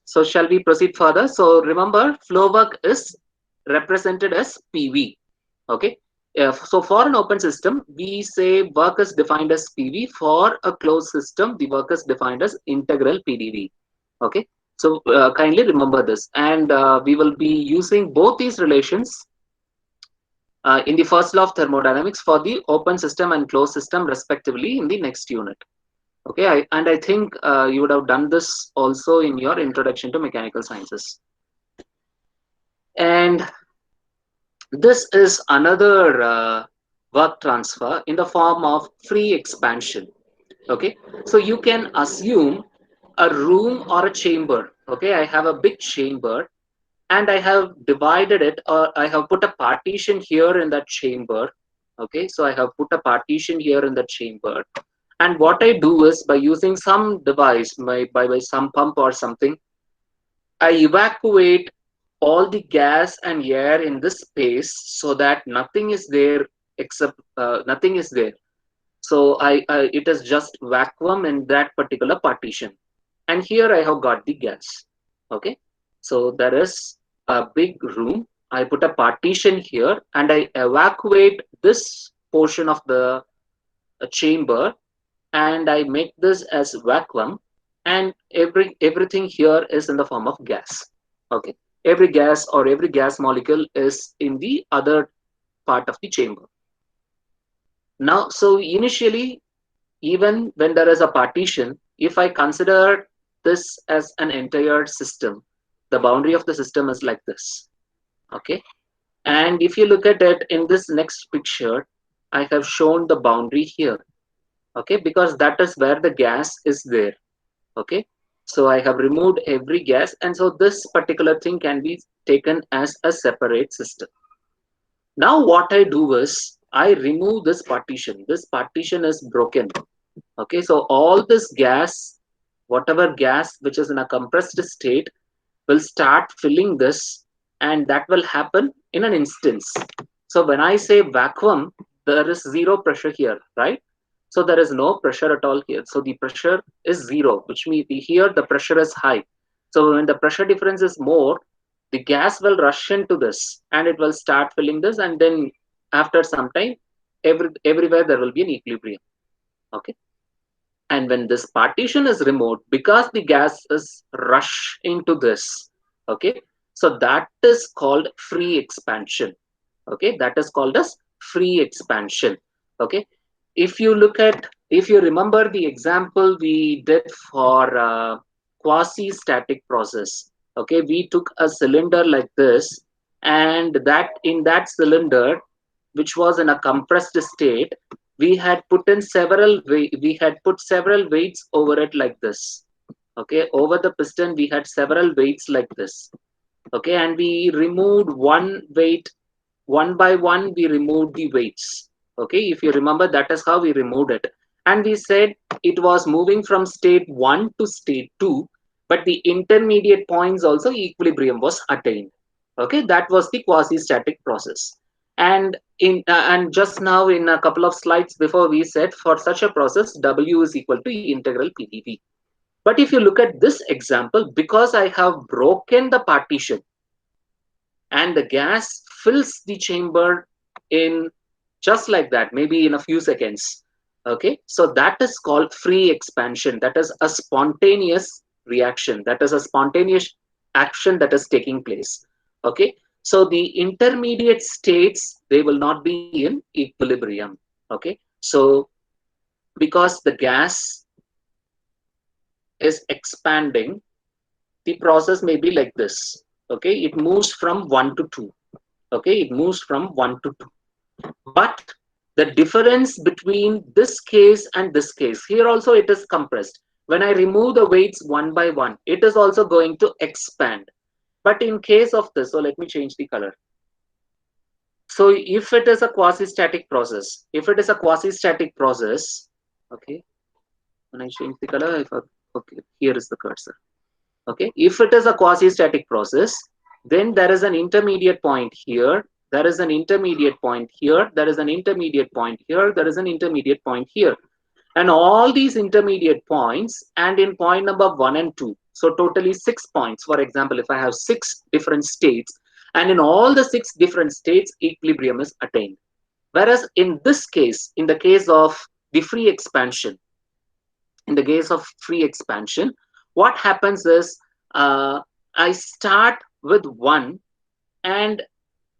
So shall we proceed further? So remember, flow work is represented as PV. Okay. So for an open system, we say work is defined as PV. For a closed system, the work is defined as integral PDV. Okay. So kindly remember this, and we will be using both these relations in the first law of thermodynamics for the open system and closed system respectively in the next unit. Okay, and I think you would have done this also in your introduction to mechanical sciences. And this is another work transfer in the form of free expansion. Okay, so you can assume a room or a chamber. Okay, I have a big chamber and I have divided it, or I have put a partition here in that chamber. Okay, so I have put a partition here in the chamber. And what I do is by using some device, by some pump or something, I evacuate all the gas and air in this space so that nothing is there except nothing is there. So it is just vacuum in that particular partition. And here I have got the gas. Okay. So there is a big room. I put a partition here and I evacuate this portion of the chamber and I make this as vacuum, and everything here is in the form of gas. Okay, every gas or every gas molecule is in the other part of the chamber. Now, so initially, even when there is a partition, if I consider this as an entire system, the boundary of the system is like this. Okay, and if you look at it in this next picture, I have shown the boundary here. Okay, because that is where the gas is there. Okay, so I have removed every gas, and so this particular thing can be taken as a separate system. Now what I do is I remove this partition is broken. Okay, so all this gas, whatever gas which is in a compressed state, will start filling this, and that will happen in an instance. So when I say vacuum, there is zero pressure here, right? So there is no pressure at all here. So the pressure is zero, which means here the pressure is high. So when the pressure difference is more, the gas will rush into this and it will start filling this, and then after some time, everywhere there will be an equilibrium. Okay. And when this partition is removed, because the gas is rush into this, okay, so that is called free expansion. Okay, that is called as free expansion. Okay, if you remember the example we did for quasi static process. Okay, we took a cylinder like this, and that in that cylinder, which was in a compressed state, we had put several weights over it like this. Okay, over the piston we had several weights like this. Okay, and we removed one weight. One by one we removed the weights. Okay, if you remember, that is how we removed it. And we said it was moving from state 1 to state 2, but the intermediate points also equilibrium was attained. Okay, that was the quasi static process. And just now in a couple of slides before, we said for such a process W is equal to integral PdV. But if you look at this example, because I have broken the partition and the gas fills the chamber in just like that, maybe in a few seconds. Okay, so that is called free expansion. That is a spontaneous reaction. That is a spontaneous action that is taking place. Okay, so the intermediate states, they will not be in equilibrium. Okay, so because the gas is expanding, the process may be like this. Okay, it moves from 1 to 2. Okay, it moves from 1 to 2. But the difference between this case and this case, here also it is compressed. When I remove the weights one by one, it is also going to expand. But in case of this, so let me change the color. So if it is a quasi-static process, okay, when I change the color, okay, here is the cursor. Okay, if it is a quasi-static process, then there is an intermediate point here, there is an intermediate point here, there is an intermediate point here, there is an intermediate point here. and all these intermediate points, and in point number 1 and 2, so totally 6 points. For example, if I have 6 different states, and in all the 6 different states equilibrium is attained. Whereas in this case, in the case of the free expansion, in the case of free expansion, what happens is, I start with 1, and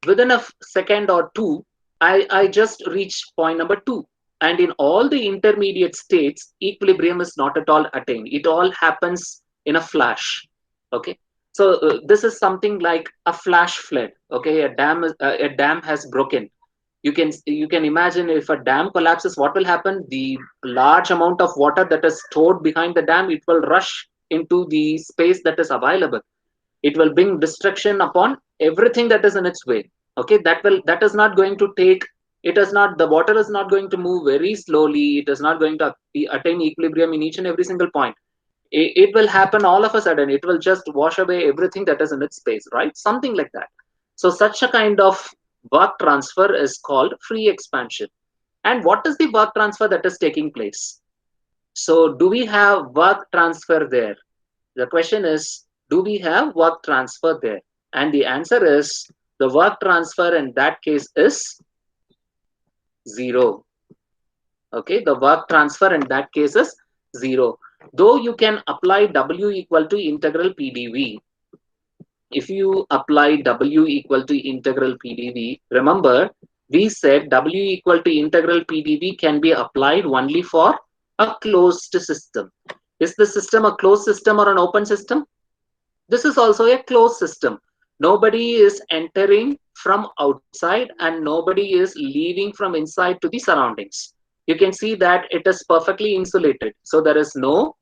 within a second or two, I just reach point number 2. And in all the intermediate states, equilibrium is not at all attained. It all happens in a flash. Okay. So this is something like a flash flood. Okay, a dam has broken. You can imagine, if a dam collapses, what will happen? The large amount of water that is stored behind the dam, it will rush into the space that is available. It will bring destruction upon everything that is in its way. Okay, that is not going to take, it is not, the water is not going to move very slowly, it is not going to attain equilibrium in each and every single point. It will happen all of a sudden, it will just wash away everything that is in its space, right? Something like that. So such a kind of work transfer is called free expansion. And what is the work transfer that is taking place? So do we have work transfer there? The question is, do we have work transfer there? And the answer is, the work transfer in that case is 0. Okay, the work transfer in that case is 0. Though you can apply W equal to integral PDV. If you apply W equal to integral PDV, remember we said W equal to integral PDV can be applied only for a closed system. Is the system a closed system or an open system? This is also a closed system. Nobody is entering from outside and nobody is leaving from inside to the surroundings. You can see that it is perfectly insulated. So there is no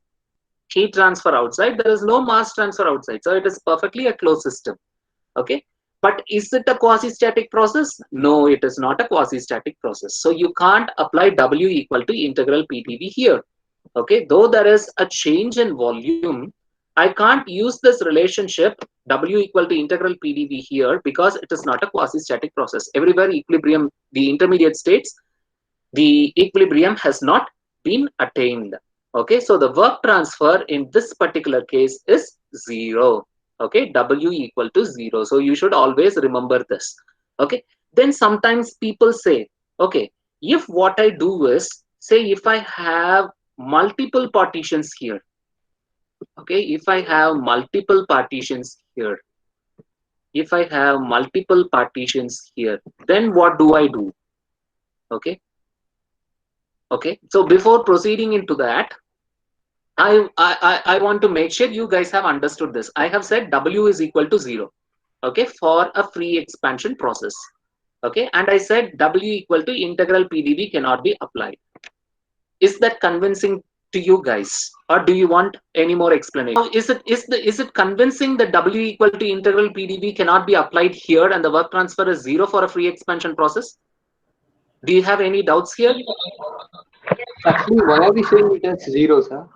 heat transfer outside, there is no mass transfer outside. So it is perfectly a closed system. Okay. But is it a quasi-static process? No, it is not a quasi-static process. So you can't apply W equal to integral PDV here. Okay. Though there is a change in volume, I can't use this relationship W equal to integral PDV here because it is not a quasi-static process. Everywhere equilibrium, the intermediate states, the equilibrium has not been attained. Okay, so the work transfer in this particular case is 0. Okay, W equal to 0. So you should always remember this. Okay, then sometimes people say, okay, if what I do is, say if I have multiple partitions here, okay, if I have multiple partitions here, if I have multiple partitions here, then what do I do? Okay, okay, so before proceeding into that, I want to make sure you guys have understood this. I have said W is equal to 0, okay, for a free expansion process. Okay, and I said W equal to integral PDV cannot be applied. Is that convincing to you guys, or do you want any more explanation? Now, is it convincing that W equal to integral PDV cannot be applied here and the work transfer is 0 for a free expansion process? Do you have any doubts here? Actually, why are we saying it as 0, sir?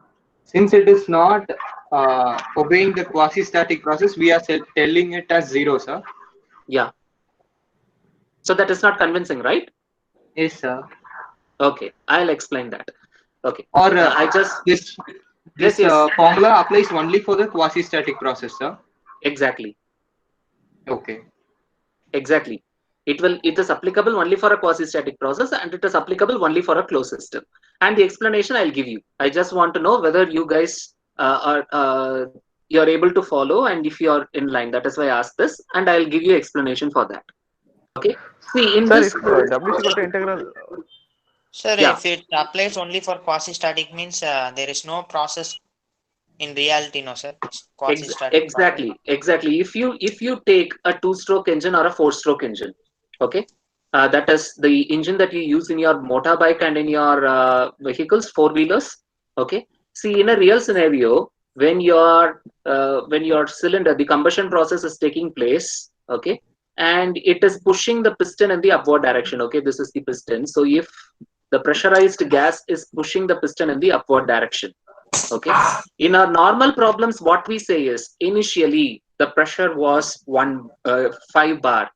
Since it is not obeying the quasi-static process, we are telling it as 0, sir. Yeah. So that is not convincing, right? Yes, sir. Okay, I'll explain that. Okay. Or I just this yes, yes, formula applies only for the quasi-static process, sir. exactly, Okay. exactly. It is applicable only for a quasi-static process, and it is applicable only for a closed system. And the explanation I'll give you. I just want to know whether you guys are you're able to follow, and if you're in line. That is why I asked this, and I'll give you explanation for that. Okay. See, in Sir, this, if W is equal to integral, Sir, yeah, if it applies only for quasi-static means there is no process in reality, no sir. It's quasi-static process. exactly. If you take a two-stroke engine or a four-stroke engine, okay, that is the engine that you use in your motorbike and in your vehicles, four-wheelers. Okay. See, in a real scenario, when your cylinder, the combustion process is taking place, okay, and it is pushing the piston in the upward direction. Okay, this is the piston. So if the pressurized gas is pushing the piston in the upward direction, okay, in our normal problems, what we say is initially the pressure was 5 bar,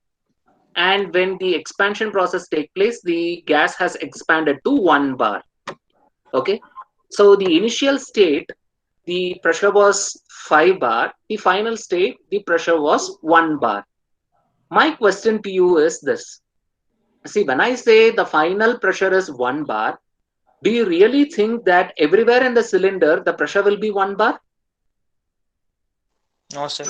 and when the expansion process take place, the gas has expanded to 1 bar. Okay, so the initial state, the pressure was 5 bar. The final state, the pressure was 1 bar. My question to you is this. See, when I say the final pressure is 1 bar, do you really think that everywhere in the cylinder the pressure will be 1 bar? No, sir.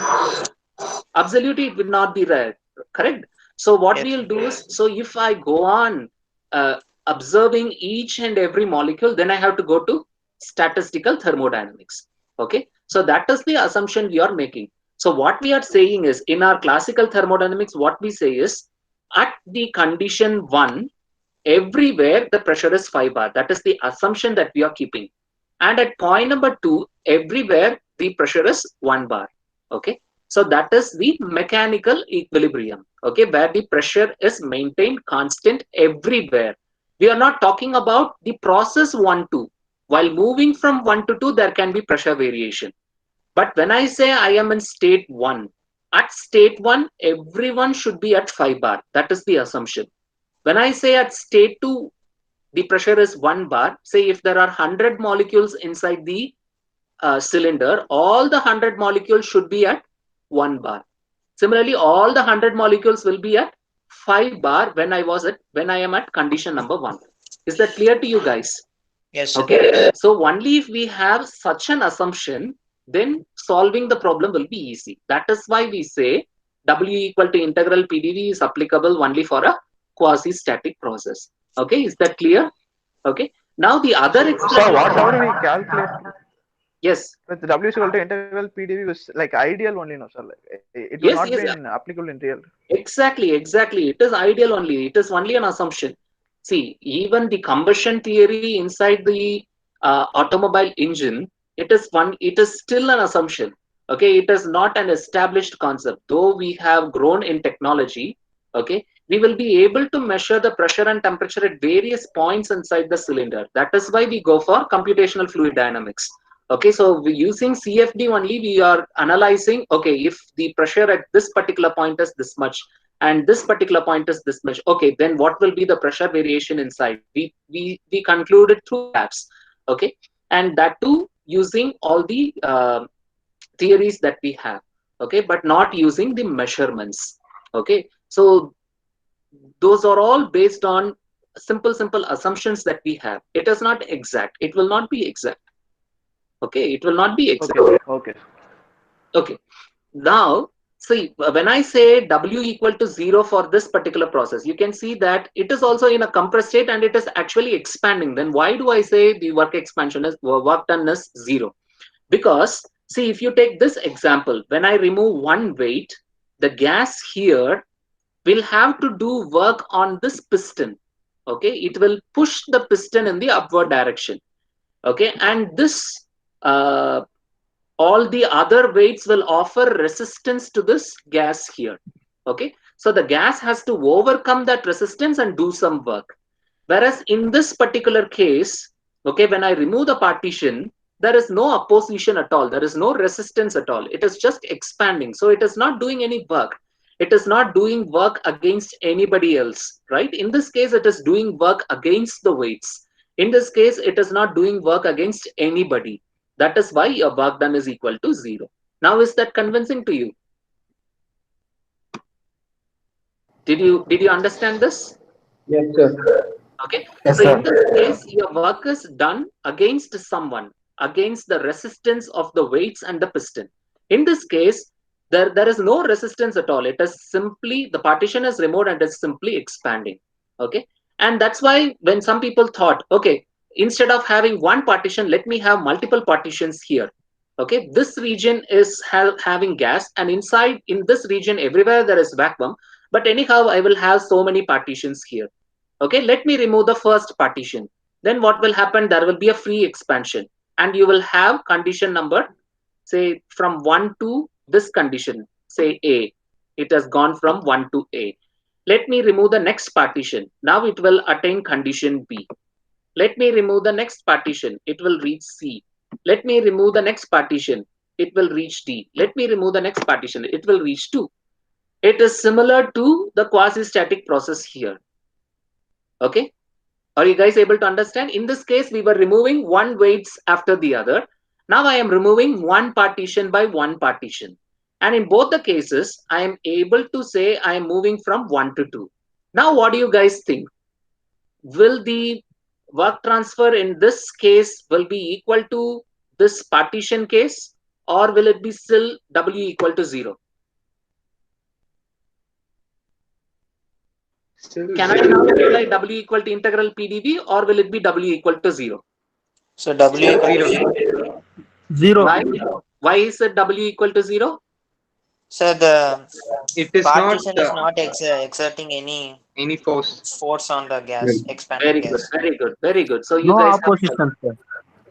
Absolutely, it will not be right. Correct. So what Yes, we'll sir. do is, so if I go on observing each and every molecule, then I have to go to statistical thermodynamics. Okay. So that is the assumption we are making. So what we are saying is, in our classical thermodynamics, what we say is, at the condition 1, everywhere the pressure is 5 bar. That is the assumption that we are keeping. And at point number 2, everywhere the pressure is 1 bar. Okay. So that is the mechanical equilibrium. Okay. Where the pressure is maintained constant everywhere. We are not talking about the process 1 2. While moving from 1 to 2, there can be pressure variation. But when I say I am in state 1, at state 1, everyone should be at 5 bar. That is the assumption. When I say at state 2, the pressure is 1 bar, say if there are 100 molecules inside the cylinder, all the 100 molecules should be at 1 bar. Similarly, all the 100 molecules will be at 5 bar when I am at condition number 1. Is that clear to you guys? Yes, sir. Okay. So only if we have such an assumption, then solving the problem will be easy. That is why we say W equal to integral PDV is applicable only for a quasi-static process. Okay, is that clear? Okay. Now the other So expression. whatever we calculate Yes, with W is equal to integral PDV was like ideal only, no sir. Like it will yes, not be yes. applicable in real. Exactly, exactly. It is ideal only. It is only an assumption. See, even the combustion theory inside the automobile engine, it is one. It is still an assumption. Okay, it is not an established concept. Though we have grown in technology, okay, we will be able to measure the pressure and temperature at various points inside the cylinder. That is why we go for computational fluid dynamics. Okay, so we using CFD only, we are analyzing, okay, if the pressure at this particular point is this much and this particular point is this much, okay, then what will be the pressure variation inside? We concluded through graphs, okay, and that too using all the theories that we have, okay, but not using the measurements, okay. So those are all based on simple assumptions that we have. It is not exact. It will not be exact. Okay, it will not be exact. Okay, okay. Okay, now see, when I say W equal to 0 for this particular process, you can see that it is also in a compressed state and it is actually expanding. Then why do I say the work expansion is work done is 0? Because see, if you take this example, when I remove one weight, the gas here will have to do work on this piston. Okay, it will push the piston in the upward direction. Okay, and this all the other weights will offer resistance to this gas here. Okay, so the gas has to overcome that resistance and do some work. Whereas in this particular case, okay, when I remove the partition, there is no opposition at all, there is no resistance at all, it is just expanding, so it is not doing any work. It is not doing work against anybody else, right? In this case it is doing work against the weights. In this case it is not doing work against anybody. That is why your work done is equal to 0. Now is that convincing to you? Did you understand this? Yes, sir. Okay, Yes, so in sir. this case your work is done against someone, against the resistance of the weights and the piston. In this case there is no resistance at all. It is simply the partition is removed and it's simply expanding. Okay, and that's why when some people thought, okay, instead of having one partition, let me have multiple partitions here. Okay, this region is having gas and inside in this region everywhere there is vacuum, but anyhow I will have so many partitions here. Okay, let me remove the first partition. Then what will happen? There will be a free expansion and you will have condition number, say from 1 to this condition, say A. It has gone from 1 to A. Let me remove the next partition. Now it will attain condition B. Let me remove the next partition. It will reach C. Let me remove the next partition. It will reach D. Let me remove the next partition. It will reach 2. It is similar to the quasi-static process here. Okay, Are you guys able to understand? In this case, we were removing one weights after the other. Now I am removing one partition by one partition. And in both the cases, I am able to say I am moving from 1 to 2. Now, what do you guys think? Will the work transfer in this case will be equal to this partition case, or will it be still W equal to 0? Still Can I now apply W equal to integral PDV, or will it be W equal to 0? So W still equal to zero. 0. Zero. Why? Why is it W equal to 0? So the It is not partition is not exerting any any force. force on the gas, Right. expanding Very good, gas. very good, very good. So you No guys have opposition, sir.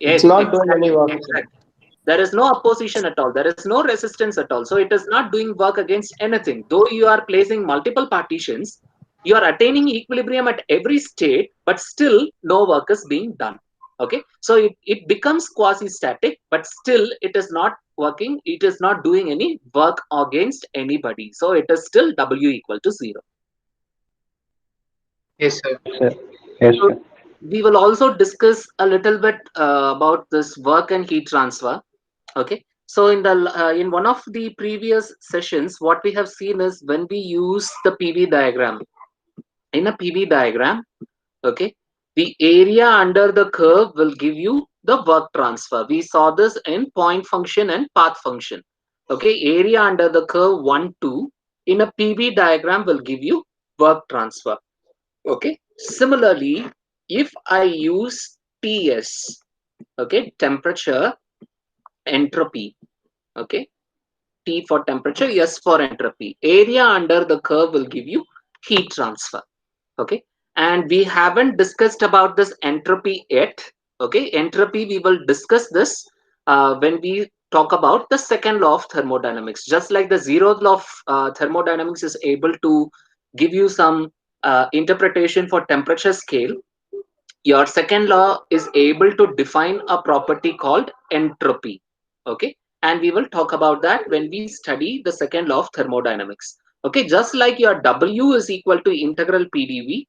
It's yes, not doing any exactly, work. exactly. There is no opposition at all. There is no resistance at all. So it is not doing work against anything. Though you are placing multiple partitions, you are attaining equilibrium at every state, but still no work is being done. Okay. So it becomes quasi-static, but still it is not working. It is not doing any work against anybody. So it is still W equal to 0. Yes, sir. Sir. Yes, So sir. we will also discuss a little bit about this work and heat transfer. Okay, so in one of the previous sessions, what we have seen is when we use the PV diagram. In a PV diagram, okay, the area under the curve will give you the work transfer. We saw this in point function and path function. Okay, area under the curve 1, 2 in a PV diagram will give you work transfer. Okay, similarly, if I use TS, okay, temperature, entropy, okay, T for temperature, S for entropy. Area under the curve will give you heat transfer. Okay. And we haven't discussed about this entropy yet. Okay. Entropy, we will discuss this when we talk about the second law of thermodynamics. Just like the zeroth law of thermodynamics is able to give you some interpretation for temperature scale, your second law is able to define a property called entropy. Okay, and we will talk about that when we study the second law of thermodynamics. Okay, just like your W is equal to integral PDV,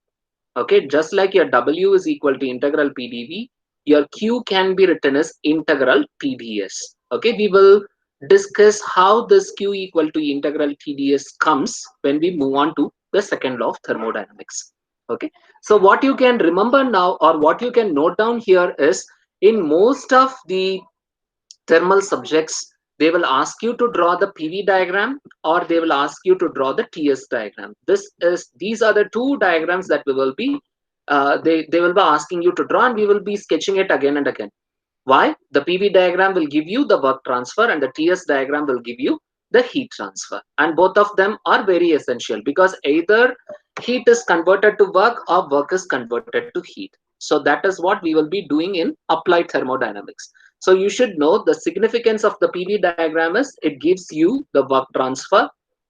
okay, just like your W is equal to integral PDV, your Q can be written as integral TdS. Okay, we will discuss how this Q equal to integral TdS comes when we move on to the second law of thermodynamics. Okay, so what you can remember now, or what you can note down here is, in most of the thermal subjects, they will ask you to draw the PV diagram, or they will ask you to draw the TS diagram. These are the two diagrams that we will be they will be asking you to draw, and we will be sketching it again and again. Why? The PV diagram will give you the work transfer, and the TS diagram will give you the heat transfer. And both of them are very essential, because either heat is converted to work or work is converted to heat. So that is what we will be doing in applied thermodynamics. So you should know the significance of the PV diagram is it gives you the work transfer.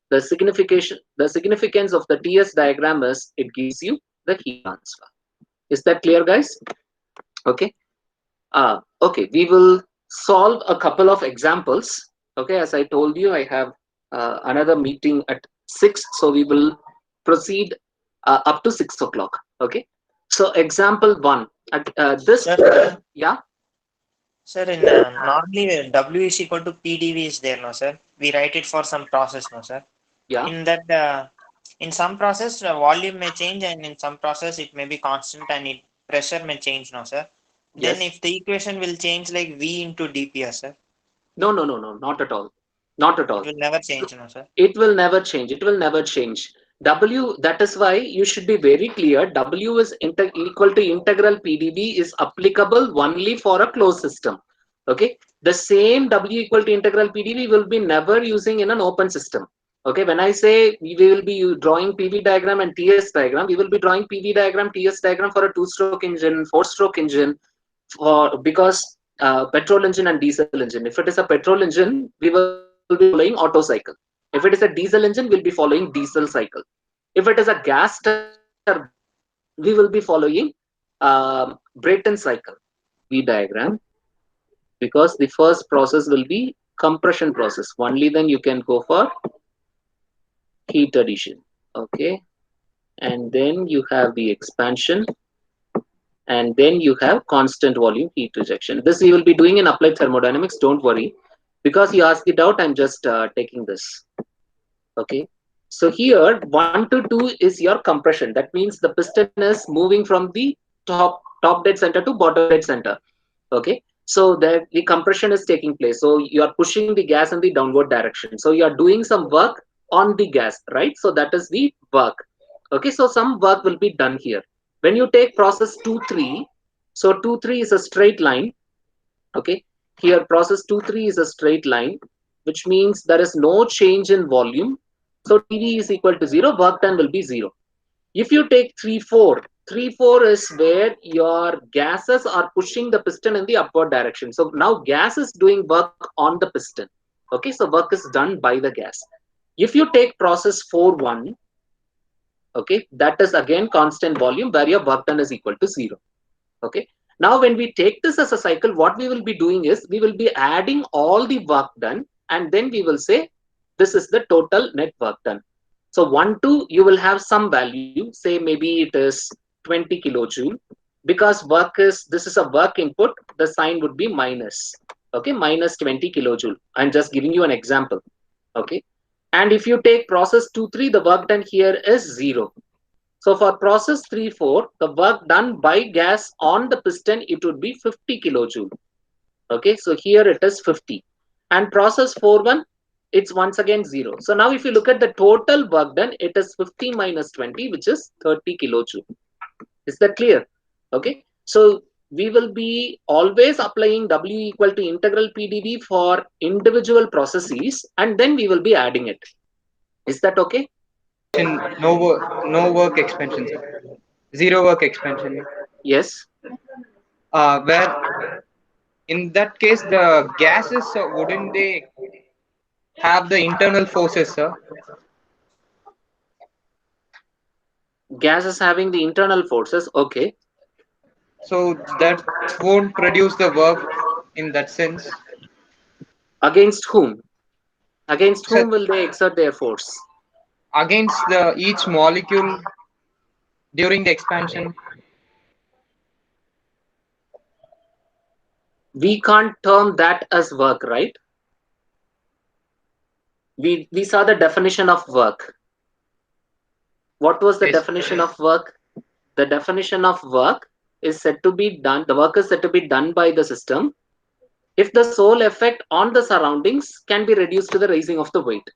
The significance of the TS diagram is it gives you the heat transfer. Is that clear, guys? Okay. Okay, we will solve a couple of examples. Okay, as I told you, I have another meeting at 6, so we will proceed up to 6 o'clock. Okay, so example 1. Sir, Yeah, sir, in normally W is equal to PDV is there, no sir. We write it for some process, no sir. yeah, In that, in some process, volume may change, and in some process it may be constant, and it pressure may change, no sir. Then yes. if the equation will change like V into dP, sir, No, no, no, no, not at all. Not at it all. will never So change, no sir. it will never change. It will never change. W, that is why you should be very clear. W is equal to integral PdV is applicable only for a closed system. Okay. The same W equal to integral PdV will be never using in an open system. Okay. When I say we will be drawing PV diagram and TS diagram, we will be drawing PV diagram, TS diagram for a 2-stroke engine, 4-stroke engine, for because petrol engine and diesel engine. If it is a petrol engine, we will be following Otto cycle. If it is a diesel engine, we'll be following diesel cycle. If it is a gas turbine, we will be following Brayton cycle. V diagram, because the first process will be compression process. Only then you can go for heat addition. Okay, and then you have the expansion, and then you have constant volume heat rejection. This we will be doing in applied thermodynamics, don't worry. Because you asked the doubt, I'm just taking this. Okay. So here 1 to 2 is your compression. That means the piston is moving from the top dead center to bottom dead center. Okay. So the compression is taking place. So you are pushing the gas in the downward direction. So you are doing some work on the gas, right? So that is the work. Okay. So some work will be done here. When you take process 2-3, so 2-3 is a straight line. Okay. Here process 2-3 is a straight line, which means there is no change in volume. So dV is equal to 0, work done will be 0. If you take 3-4, 3-4 is where your gases are pushing the piston in the upward direction. So now gas is doing work on the piston. Okay, so work is done by the gas. If you take process 4-1, okay, that is again constant volume where your work done is equal to 0. Okay. Now, when we take this as a cycle, what we will be doing is we will be adding all the work done, and then we will say this is the total net work done. So 1, 2, you will have some value, say maybe it is 20 kilojoule. Because this is a work input, the sign would be minus. Okay, minus 20 kilojoule. I'm just giving you an example. Okay. And if you take process 2-3, the work done here is 0. So for process 3-4, the work done by gas on the piston, it would be 50 kilojoule. Okay, so here it is 50. And process 4-1, it's once again 0. So now if you look at the total work done, it is 50 minus 20, which is 30 kilojoule. Is that clear? Okay, so we will be always applying W equal to integral PdV for individual processes, and then we will be adding it. Is that okay? No work expansion, sir. Zero work expansion. Yes. Where in that case the gases wouldn't they have the internal forces, sir? Gas is having the internal forces. Okay. So that won't produce the work in that sense. Against whom? Against So whom will they exert their force? against the each molecule during the expansion. We can't term that as work, right? We saw the definition of work. What was the Yes. definition of work? The definition of work is said to be done, the work is said to be done by the system if the sole effect on the surroundings can be reduced to the raising of the weight.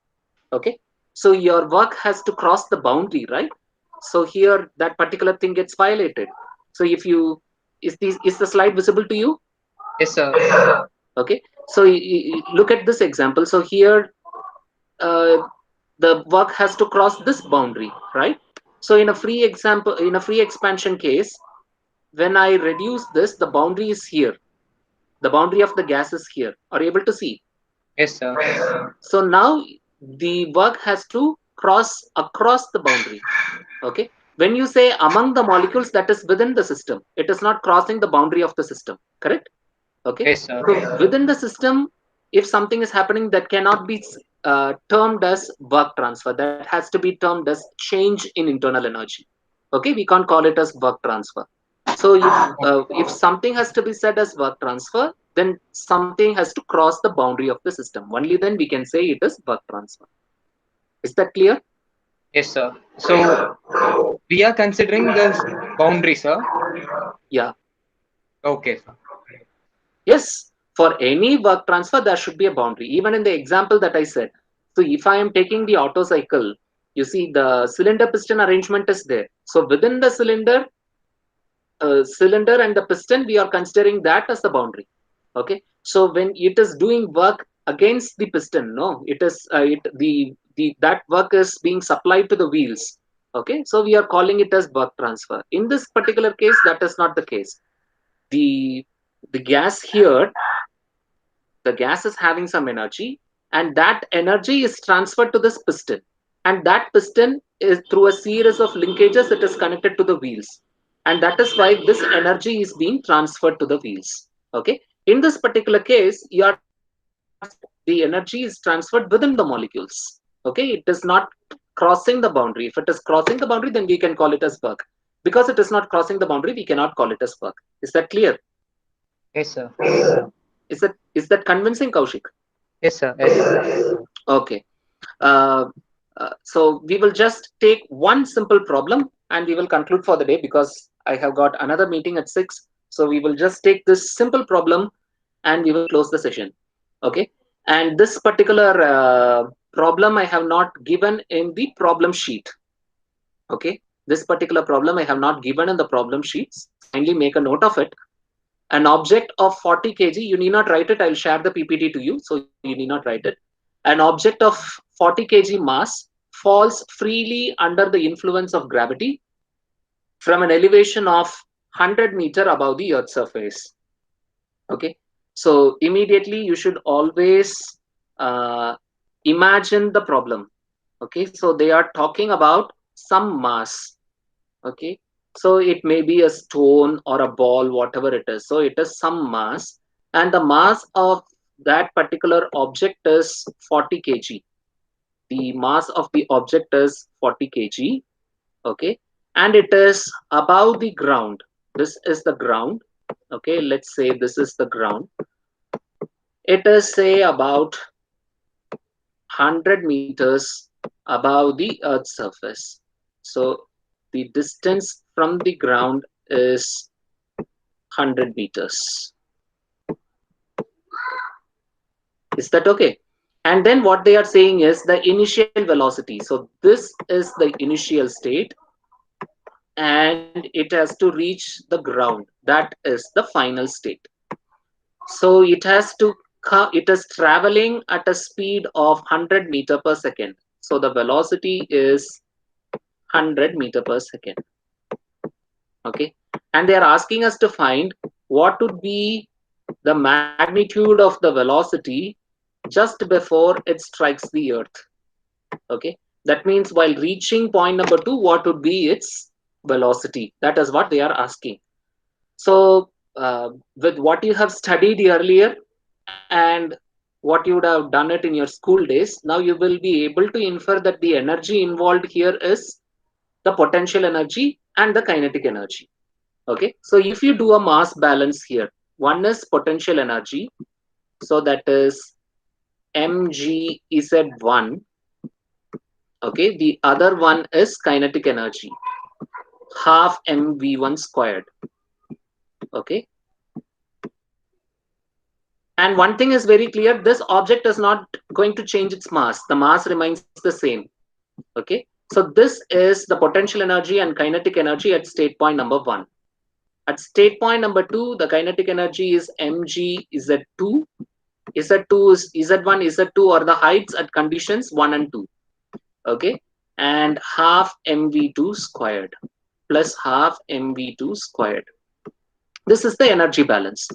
Okay, so your work has to cross the boundary, right? So here that particular thing gets violated. So if you is the slide visible to you? Yes, sir. Okay, so you look at this example. So here the work has to cross this boundary, right? So in a free expansion case, when I reduce this, the boundary is here. The boundary of the gas is here. Are you able to see? Yes, sir. So now the work has to cross across the boundary. Okay. When you say among the molecules, that is within the system. It is not crossing the boundary of the system. Correct? Okay. Yes, sir. So within the system, if something is happening that cannot be termed as work transfer, that has to be termed as change in internal energy. Okay. We can't call it as work transfer. So if something has to be said as work transfer, then something has to cross the boundary of the system. Only then we can say it is work transfer. Is that clear? Yes, sir. So we are considering this boundary, sir. Yeah. Okay, sir. Yes. For any work transfer, there should be a boundary. Even in the example that I said. So if I am taking the Otto cycle, you see the cylinder piston arrangement is there. So within the cylinder and the piston, we are considering that as the boundary. Okay, so when it is doing work against the piston, no, it is that work is being supplied to the wheels. Okay, so we are calling it as work transfer. In this particular case, that is not the case. The gas here, the gas is having some energy, and that energy is transferred to this piston, and that piston is through a series of linkages, it is connected to the wheels, and that is why this energy is being transferred to the wheels. Okay, in this particular case, the energy is transferred within the molecules. Okay, it is not crossing the boundary. If it is crossing the boundary, then we can call it as work. Because it is not crossing the boundary, we cannot call it as work. Is that clear? Yes, sir. Is that convincing, Kaushik? Yes, sir. Okay. Uh, so we will just take one simple problem and we will conclude for the day, because I have got another meeting at 6. So we will just take this simple problem and we will close the session. Okay. And this particular problem I have not given in the problem sheet. Okay. This particular problem I have not given in the problem sheets. Kindly make a note of it. An object of 40 kg, you need not write it. I'll share the PPT to you, so you need not write it. An object of 40 kg mass falls freely under the influence of gravity from an elevation of 100 meter above the Earth's surface. Okay, so immediately you should always uh, imagine the problem. Okay, so they are talking about some mass. Okay, so it may be a stone or a ball, whatever it is. So it is some mass, and the mass of that particular object is 40 kg. The mass of the object is 40 kg. Okay, and it is above the ground. This is the ground. Okay, let's say this is the ground. It is, say, about 100 meters above the Earth's surface. So the distance from the ground is 100 meters. Is that okay? And then what they are saying is the initial velocity. So this is the initial state, and it has to reach the ground. That is the final state. So it has to it is traveling at a speed of 100 meter per second. So the velocity is 100 meter per second. Okay, and they are asking us to find what would be the magnitude of the velocity just before it strikes the earth. Okay, that means while reaching point number 2, what would be its velocity? That is what they are asking. So with what you have studied earlier and what you would have done it in your school days, now you will be able to infer that the energy involved here is the potential energy and the kinetic energy. Okay, so if you do a mass balance here, one is potential energy, so that is mgz1. Okay, the other one is kinetic energy, half mv1 squared. Okay, and one thing is very clear, this object is not going to change its mass. The mass remains the same. Okay, so this is the potential energy and kinetic energy at state point number 1. At state point number 2, the kinetic energy is mgz2. Z2 is Z1, Z2 are the heights at conditions 1 and 2. Okay, and half mv2 squared plus half mv2 squared. This is the energy balance.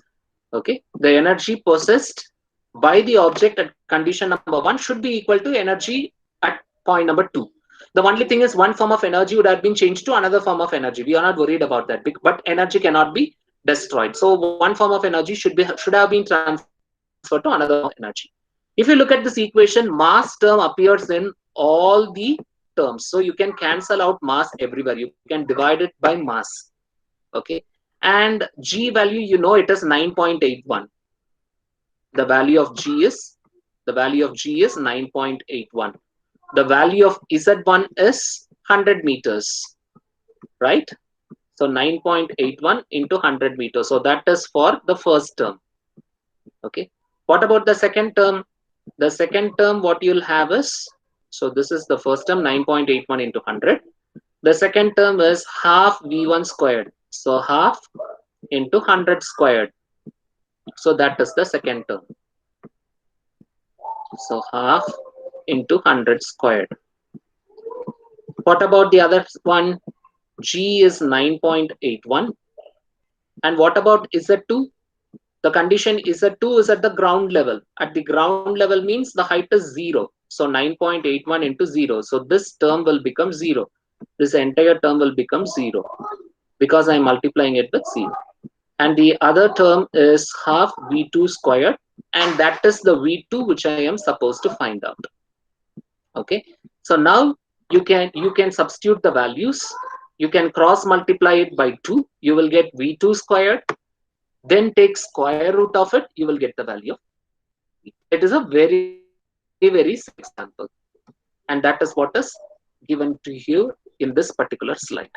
Okay, the energy possessed by the object at condition number 1 should be equal to energy at point number 2. The only thing is one form of energy would have been changed to another form of energy. We are not worried about that, but energy cannot be destroyed. So one form of energy should have been transferred to another form of energy. If you look at this equation, mass term appears in all the terms. So you can cancel out mass everywhere. You can divide it by mass. Okay, and G value, you know, it is 9.81. The value of G is 9.81. The value of Z1 is 100 meters, right? So 9.81 into 100 meters. So that is for the first term. Okay, what about the second term? The second term, what you'll have is, so this is the first term, 9.81 into 100. The second term is half V1 squared. So half into 100 squared. So that is the second term. So half into 100 squared. What about the other one? G is 9.81. And what about Z2? The condition Z2 is at the ground level. At the ground level means the height is 0. So 9.81 into 0. So this term will become 0. This entire term will become 0 because I am multiplying it with 0. And the other term is half V2 squared, and that is the V2 which I am supposed to find out. Okay, so now you can substitute the values. You can cross multiply it by 2. You will get V2 squared. Then take square root of it. You will get the value of V. It is a very, very simple example. And that is what is given to you in this particular slide.